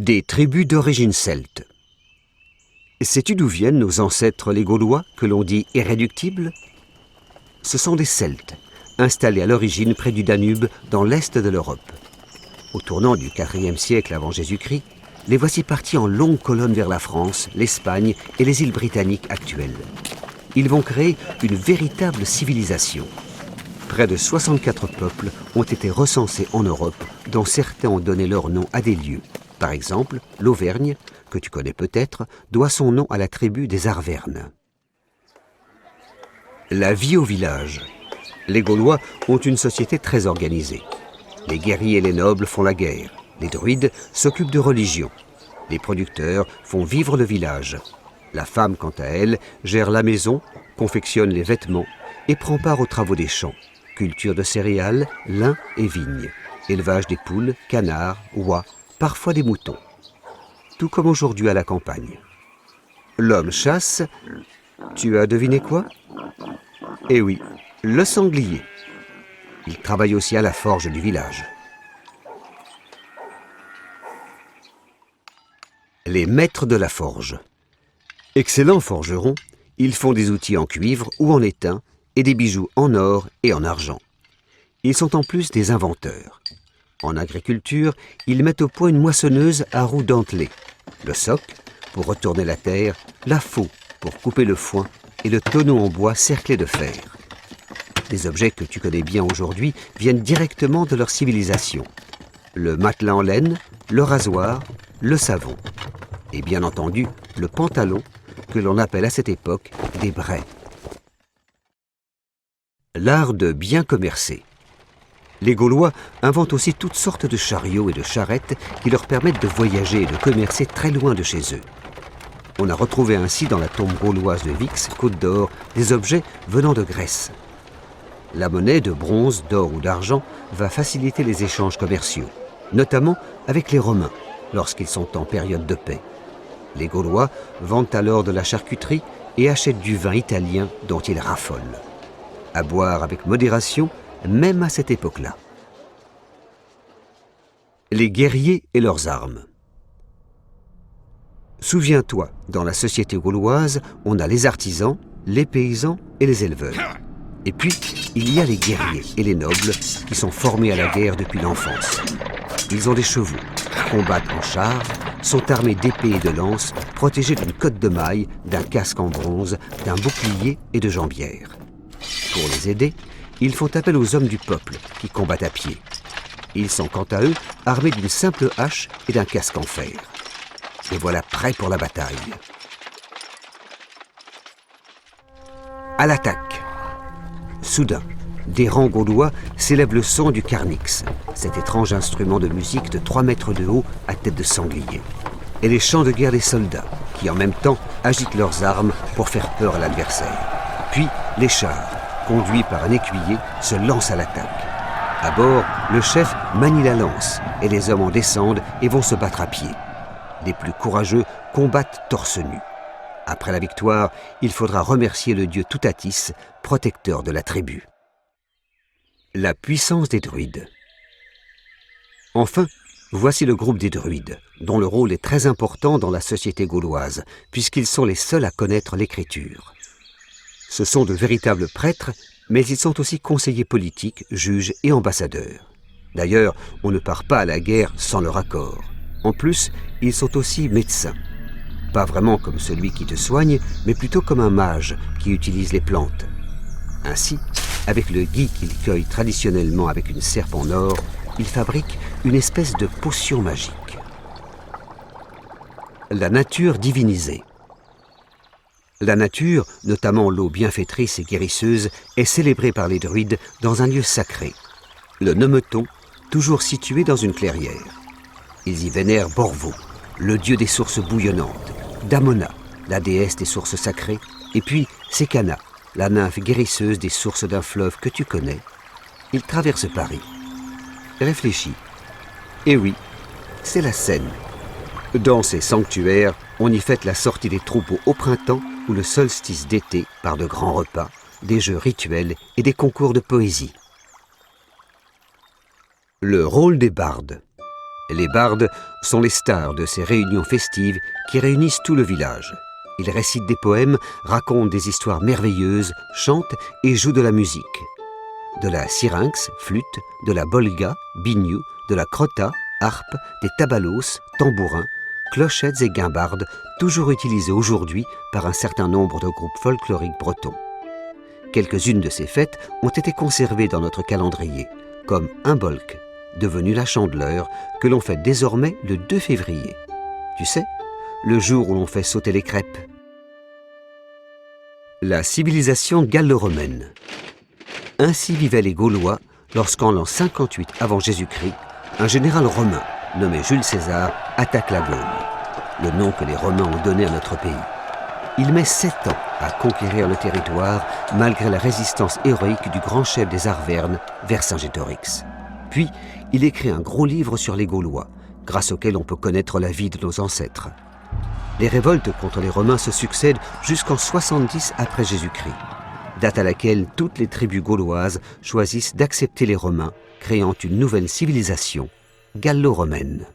Des tribus d'origine celte. Sais-tu d'où viennent nos ancêtres les Gaulois, que l'on dit irréductibles? Ce sont des Celtes, installés à l'origine près du Danube, dans l'est de l'Europe. Au tournant du IVe siècle avant Jésus-Christ, les voici partis en longues colonnes vers la France, l'Espagne et les îles britanniques actuelles. Ils vont créer une véritable civilisation. Près de 64 peuples ont été recensés en Europe, dont certains ont donné leur nom à des lieux. Par exemple, l'Auvergne, que tu connais peut-être, doit son nom à la tribu des Arvernes. La vie au village. Les Gaulois ont une société très organisée. Les guerriers et les nobles font la guerre. Les druides s'occupent de religion. Les producteurs font vivre le village. La femme, quant à elle, gère la maison, confectionne les vêtements et prend part aux travaux des champs. Culture de céréales, lin et vignes. Élevage des poules, canards, oies, parfois des moutons. Tout comme aujourd'hui à la campagne. L'homme chasse. Tu as deviné quoi? Eh oui, le sanglier. Il travaille aussi à la forge du village. Les maîtres de la forge. Excellents forgerons, ils font des outils en cuivre ou en étain et des bijoux en or et en argent. Ils sont en plus des inventeurs. En agriculture, ils mettent au point une moissonneuse à roues dentelées, le soc pour retourner la terre, la faux pour couper le foin et le tonneau en bois cerclé de fer. Des objets que tu connais bien aujourd'hui viennent directement de leur civilisation. Le matelas en laine, le rasoir, le savon et bien entendu le pantalon que l'on appelle à cette époque des braies. L'art de bien commercer. Les Gaulois inventent aussi toutes sortes de chariots et de charrettes qui leur permettent de voyager et de commercer très loin de chez eux. On a retrouvé ainsi dans la tombe gauloise de Vix, Côte d'Or, des objets venant de Grèce. La monnaie de bronze, d'or ou d'argent va faciliter les échanges commerciaux, notamment avec les Romains, lorsqu'ils sont en période de paix. Les Gaulois vendent alors de la charcuterie et achètent du vin italien dont ils raffolent. À boire avec modération, même à cette époque-là. Les guerriers et leurs armes. Souviens-toi, dans la société gauloise, on a les artisans, les paysans et les éleveurs. Et puis, il y a les guerriers et les nobles qui sont formés à la guerre depuis l'enfance. Ils ont des chevaux, combattent en char, sont armés d'épées et de lances, protégés d'une cotte de mailles, d'un casque en bronze, d'un bouclier et de jambières. Pour les aider, ils font appel aux hommes du peuple qui combattent à pied. Ils sont quant à eux armés d'une simple hache et d'un casque en fer. Et voilà prêts pour la bataille. À l'attaque. Soudain, des rangs gaulois s'élève le son du carnix, cet étrange instrument de musique de 3 mètres de haut à tête de sanglier, et les chants de guerre des soldats qui en même temps agitent leurs armes pour faire peur à l'adversaire. Puis les chars, conduits par un écuyer, se lancent à l'attaque. À bord, le chef manie la lance et les hommes en descendent et vont se battre à pied. Les plus courageux combattent torse nu. Après la victoire, il faudra remercier le dieu Toutatis, protecteur de la tribu. La puissance des druides. Enfin, voici le groupe des druides, dont le rôle est très important dans la société gauloise, puisqu'ils sont les seuls à connaître l'écriture. Ce sont de véritables prêtres, mais ils sont aussi conseillers politiques, juges et ambassadeurs. D'ailleurs, on ne part pas à la guerre sans leur accord. En plus, ils sont aussi médecins. Pas vraiment comme celui qui te soigne, mais plutôt comme un mage qui utilise les plantes. Ainsi, avec le gui qu'ils cueillent traditionnellement avec une serpe en or, ils fabriquent une espèce de potion magique. La nature divinisée. La nature, notamment l'eau bienfaitrice et guérisseuse, est célébrée par les druides dans un lieu sacré, le Nometon, toujours situé dans une clairière. Ils y vénèrent Borvo, le dieu des sources bouillonnantes, Damona, la déesse des sources sacrées, et puis Sekana, la nymphe guérisseuse des sources d'un fleuve que tu connais. Ils traversent Paris. Réfléchis. Eh oui, c'est la Seine. Dans ces sanctuaires, on y fête la sortie des troupeaux au printemps ou le solstice d'été par de grands repas, des jeux rituels et des concours de poésie. Le rôle des bardes. Les bardes sont les stars de ces réunions festives qui réunissent tout le village. Ils récitent des poèmes, racontent des histoires merveilleuses, chantent et jouent de la musique. De la syrinx, flûte, de la bolga, biniou, de la crota, harpe, des tabalos, tambourins, clochettes et guimbardes, toujours utilisées aujourd'hui par un certain nombre de groupes folkloriques bretons. Quelques-unes de ces fêtes ont été conservées dans notre calendrier, comme un bolk, devenu la Chandeleur, que l'on fête désormais le 2 février. Tu sais, le jour où l'on fait sauter les crêpes. La civilisation gallo-romaine. Ainsi vivaient les Gaulois lorsqu'en l'an 58 avant Jésus-Christ, un général romain, nommé Jules César, attaque la Gaule, le nom que les Romains ont donné à notre pays. Il met 7 ans à conquérir le territoire, malgré la résistance héroïque du grand chef des Arvernes, Vercingétorix. Puis, il écrit un gros livre sur les Gaulois, grâce auquel on peut connaître la vie de nos ancêtres. Les révoltes contre les Romains se succèdent jusqu'en 70 après Jésus-Christ, date à laquelle toutes les tribus gauloises choisissent d'accepter les Romains, créant une nouvelle civilisation gallo-romaine.